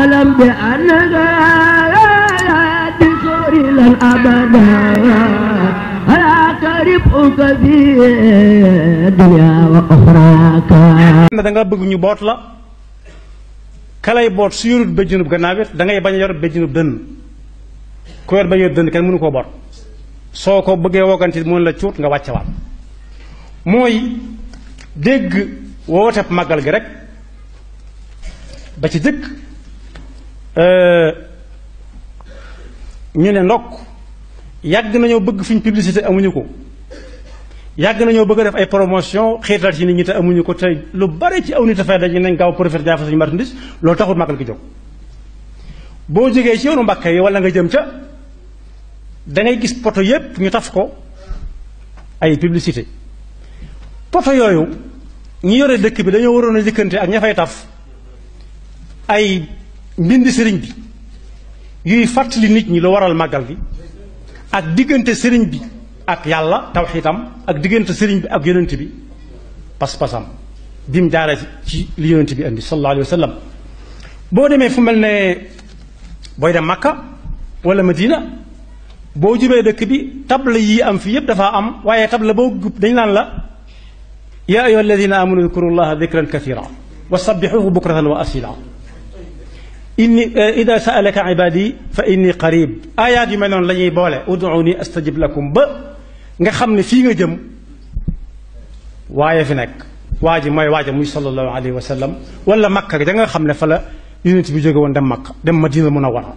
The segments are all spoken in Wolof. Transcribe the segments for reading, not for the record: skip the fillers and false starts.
فلم بأنك تسوري أبدا ألا تربك في الدنيا وأخراك. da nga bëgg ñu boot la kalay boot su yorut béjjunub gannaaw it da ngay bañ a yor béjjunub dënn ku yor bañ a yor dënn kenn mënu koo boot soo ko bëggee wogganti mën la cuut nga wàccewaat mooy dégg wooteb màggal gi rek ba ci dëkk ñu ne ndokk yàgg nañoo bëgg fiñ publicité amuñu ko yàgg nañoo bëgg a def ay promotion xiital ci nit ñi te amuñu ko te lu bari ci aw nit a fay daje nañ gaaw profité jaay fa suñu marchandise loolu taxul màggal gi jóg boo jógee ci yoonu Mbàkke yi wala nga jëm ca da ngay gis poto yépp ñu taf ko ay publicité poto yooyu ñi yore dëkk bi dañoo waroon a jëkkante ak ña fay taf ay mbindi sëriñ bi yuy fàttali nit ñi lu waral màggal gi ak diggante sëriñ bi ak yàlla tawxiitam ak diggante sëriñ bi ak yonent bi pas-pasam bi mu jaaree ci li yonent bi indi sallallahu alayhi wa sallam boo demee fu mel ne booy dem Makka wala Madina boo jubee dëkk bi table yi am fi yépp dafa am waaye table boo gub dañ naan la yaa ayyuha alladina amanu udkuru llaha dikran kathira wa sabbixuhu bukratan wa asila inni ida saalaka ibadi fa inni qarib ayaat yu mel noonu la ñuy boole ud'uni astajib lakum ba nga xam ne fii nga jëm waaye fi nekk waa ji mooy waaja muy sallallahu alayhi wa sallam wala Makka da nga xam ne fa la yonent bi jóge woon dem Makka dem Madina Munawwara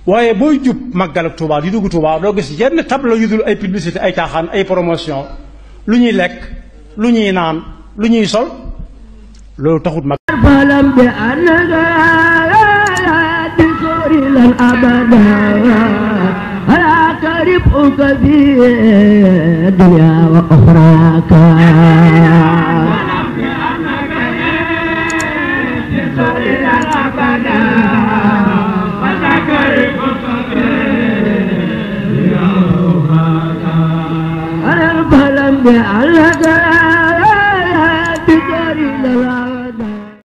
waaye booy jub màggal ak Tuubaa di dugg Tuubaa doo gis yenn tableau yu dul ay publicité ay caaxaan ay promotion lu ñuy lekk lu ñuy naan lu ñuy sol loolu taxut mag فلم بأنك تسوري أبدا ألا تربك في الدنيا وأخراك. فلم بأنك تسوري